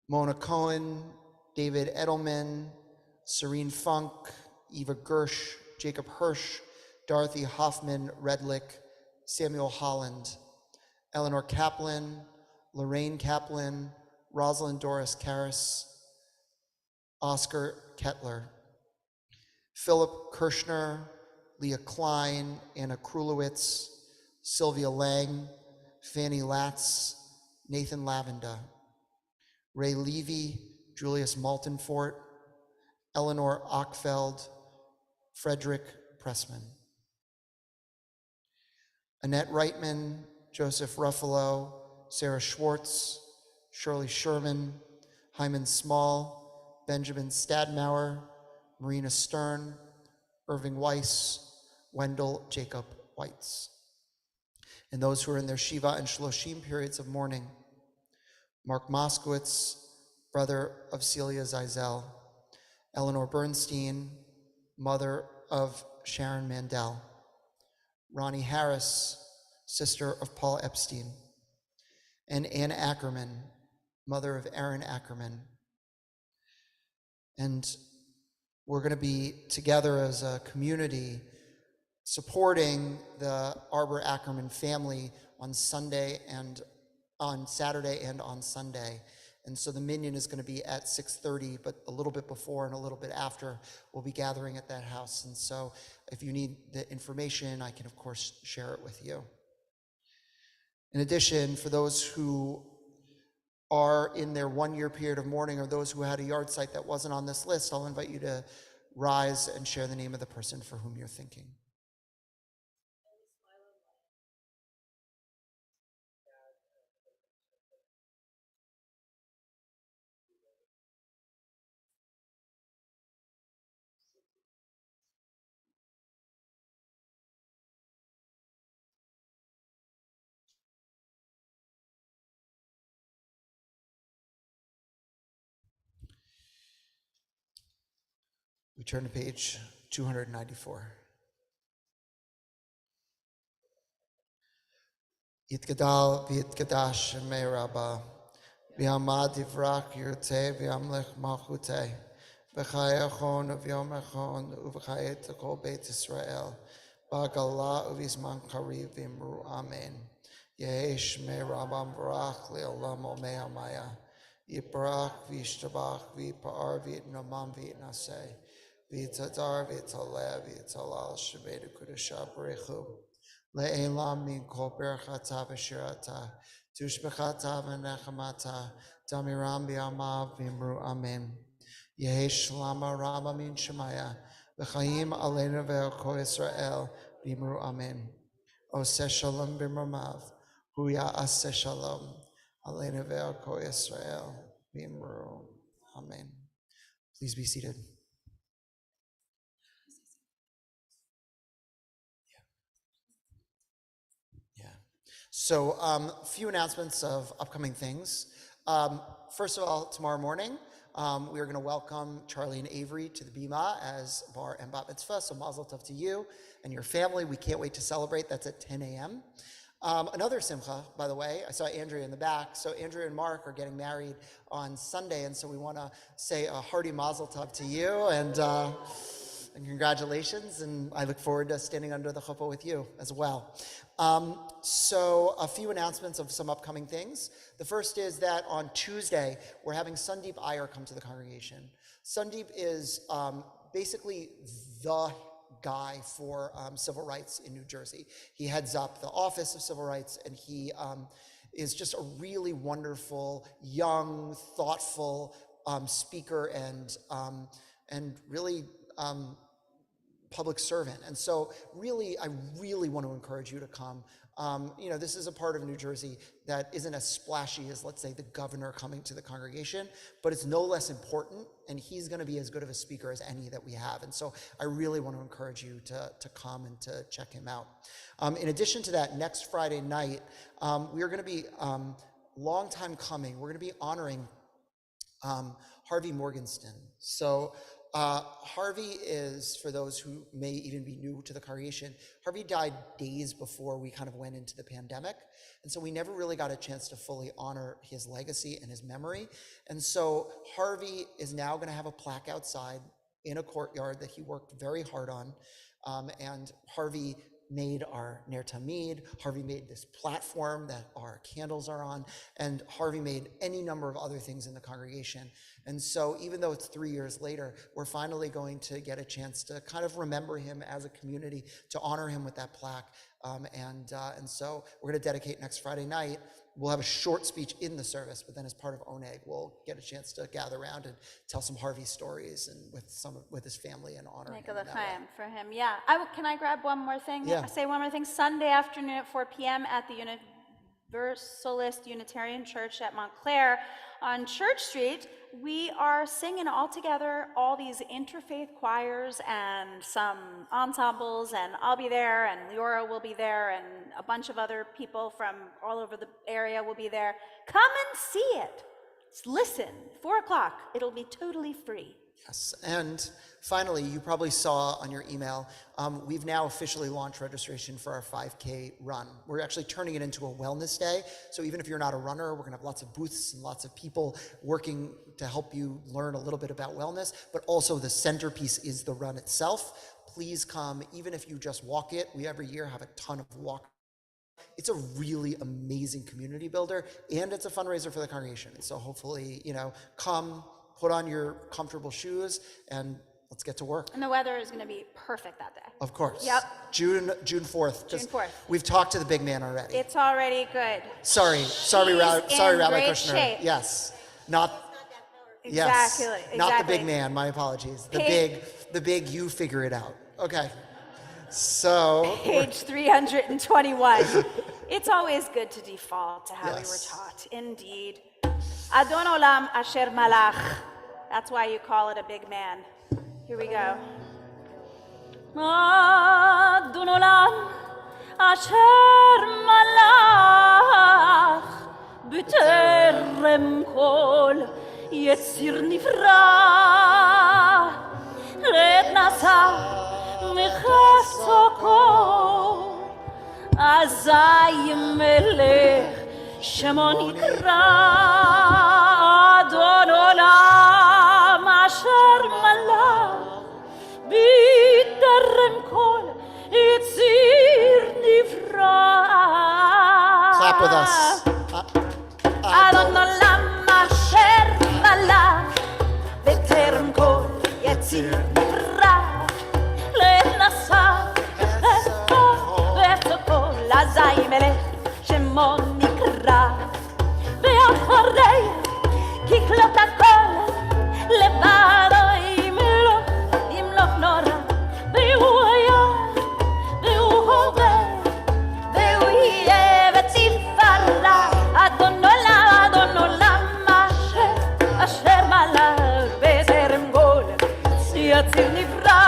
Mona Cohen, David Edelman, Serene Funk, Eva Gersh, Jacob Hirsch, Dorothy Hoffman Redlick, Samuel Holland, Eleanor Kaplan, Lorraine Kaplan, Rosalind Doris Karras, Oscar Kettler, Philip Kushner, Leah Klein, Anna Krulowitz, Sylvia Lang, Fanny Latz, Nathan Lavenda, Ray Levy, Julius Maltonfort, Eleanor Ockfeld, Frederick Pressman, Annette Reitman, Joseph Ruffalo, Sarah Schwartz, Shirley Sherman, Hyman Small, Benjamin Stadmauer, Marina Stern, Irving Weiss, Wendell Jacob Weitz. And those who are in their Shiva and Shloshim periods of mourning: Mark Moskowitz, brother of Celia Zeisel, Eleanor Bernstein, mother of Sharon Mandel, Ronnie Harris, sister of Paul Epstein, and Ann Ackerman, mother of Aaron Ackerman. And we're going to be together as a community supporting the Arbor Ackerman family on Saturday and on Sunday. And so the minyan is going to be at 6:30, but a little bit before and a little bit after, we'll be gathering at that house. And so if you need the information, I can, of course, share it with you. In addition, for those who are in their 1-year period of mourning, or those who had a yard site that wasn't on this list, I'll invite you to rise and share the name of the person for whom you're thinking. We turn to page 294. Yitgadal v'yitgadash shemei Rabbah, v'yamad yivrach yirteh v'yamlech malchuteh, v'chai echon v'yom echon uv'chayet kol Beit Yisrael, ba'gala uv'izman kariv v'imru amen. Yehi shemei Rabbah v'rach le'olam omei amaya, yiprach v'yishtabach v'yipar v'yitnomam v'yitnaseh, v'yitadar v'yitaleh v'yitalal shemei d'kudashah b'rechu. Le'elam min kol berachata v'shirata, tushbechata v'nechamata, damiram b'yamav v'imru amen. Yehi shlama rama min shemaya, v'chaim aleinu ve'ko Yisrael v'imru amen. Oseh shalom b'mamav, hu ya'aseh shalom, aleinu ve'ko Yisrael v'imru amen. Please be seated. So a few announcements of upcoming things. First of all, tomorrow morning, we are going to welcome Charlie and Avery to the Bima as bar and bat mitzvah. So mazel tov to you and your family. We can't wait to celebrate. That's at 10 a.m. Another simcha, by the way, I saw Andrea in the back. So Andrea and Mark are getting married on Sunday. And so we want to say a hearty mazel tov to you. And And congratulations, and I look forward to standing under the chuppah with you as well. So a few announcements of some upcoming things. The first is that on Tuesday, we're having Sandeep Iyer come to the congregation. Sandeep is basically the guy for civil rights in New Jersey. He heads up the Office of Civil Rights, and he is just a really wonderful, young, thoughtful speaker and really public servant. And so I really want to encourage you to come. This is a part of New Jersey that isn't as splashy as, let's say, the governor coming to the congregation, but it's no less important, and he's going to be as good of a speaker as any that we have. And so I really want to encourage you to come and to check him out. In addition to that, next Friday night, we are going to be, long time coming, we're going to be honoring Harvey Morgenstern. So Harvey is, for those who may even be new to the congregation, Harvey died days before we kind of went into the pandemic. And so we never really got a chance to fully honor his legacy and his memory. And so Harvey is now going to have a plaque outside in a courtyard that he worked very hard on. And Harvey made our Ner Tamid, Harvey made this platform that our candles are on, and Harvey made any number of other things in the congregation. And so even though it's 3 years later, we're finally going to get a chance to kind of remember him as a community, to honor him with that plaque. And so we're going to dedicate next Friday night. We'll have a short speech in the service, but then as part of Oneg, we'll get a chance to gather around and tell some Harvey stories and with his family and honor Make him. a in that way. for him. Yeah. Can I grab one more thing? Yeah. Say one more thing. Sunday afternoon at 4 p.m. at the Universalist Unitarian Church at Montclair on Church Street, we are singing all together, all these interfaith choirs and some ensembles, and I'll be there, and Leora will be there, and a bunch of other people from all over the area will be there. Come and see it. Listen, 4 o'clock. It'll be totally free. Yes, and finally, you probably saw on your email, we've now officially launched registration for our 5K run. We're actually turning it into a wellness day, so even if you're not a runner, we're gonna have lots of booths and lots of people working to help you learn a little bit about wellness, but also the centerpiece is the run itself. Please come, even if you just walk it. We every year have a ton of walk. It's a really amazing community builder, and it's a fundraiser for the congregation. And so hopefully, come, put on your comfortable shoes, and let's get to work. And the weather is going to be perfect that day. Of course. Yep. June 4th. June 4th. We've talked to the big man already. It's already good. Sorry, He's Rabbi in great Kushner. shape. Yes, not Exactly. yes, not the big man. My apologies. The big. You figure it out. Okay. So Page 321. It's always good to default to how we were Yes. taught. Indeed. Adon Olam Asher Malach. That's why you call it a big man. Here we go. Adon Olam Asher Malach B'terem Kol Yetzir Nifra Red Nasa Mechaso Kol Azay Melech Shemo Nikra Adon Olam Asher Malach B'terem Kol Yetzir Nifra. clap with us. Adon Olam Asher Malach B'terem Kol Yetzir Nifra Lenasa V'etokol Azay Melech Shemo Nikra Ve'acharei Kiklot HaKol Levado Yimloch Nora Ve'hu Haya Ve'hu Hove Ve'hu Yeh V'tzifara Adon Olam Asher Malach B'terem Kol Yetzir Nifra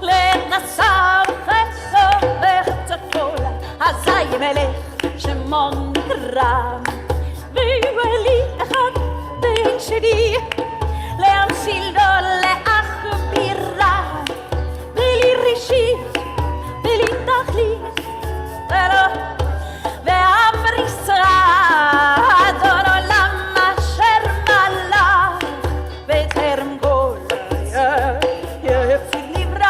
Lenasa V'etokol Azay Melech Shemo Nikra ויהיו לי אחד בן שלי להמשיל לו להכבירה בלי ראשית בלי תכלית ואמריסה אדון עולם אשר מלך בטרם כל יציר נברא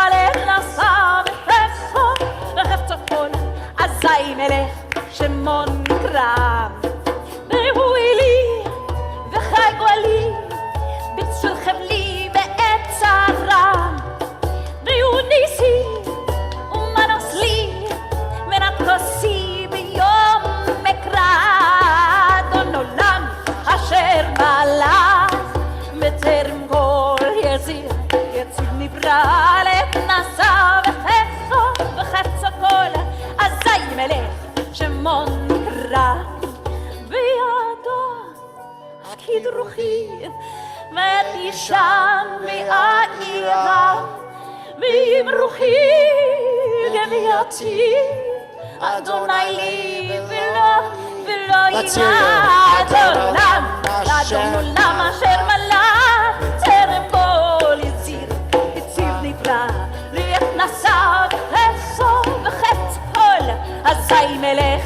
כדרוכיו ותישן ואעירה ויברוכי גבייתי אדוני לי ולא יירא אדון עולם אשר מלך טרם כל יציר נברא להכנסיו חסו וחץ כל אזי מלך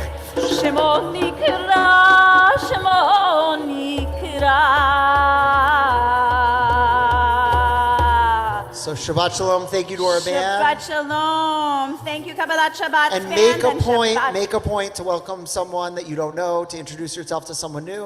שמו נקרא So Shabbat Shalom, thank you to our band. Shabbat Shalom. Thank you, Kabbalat Shabbat And band. make a point to welcome someone that you don't know, to introduce yourself to someone new.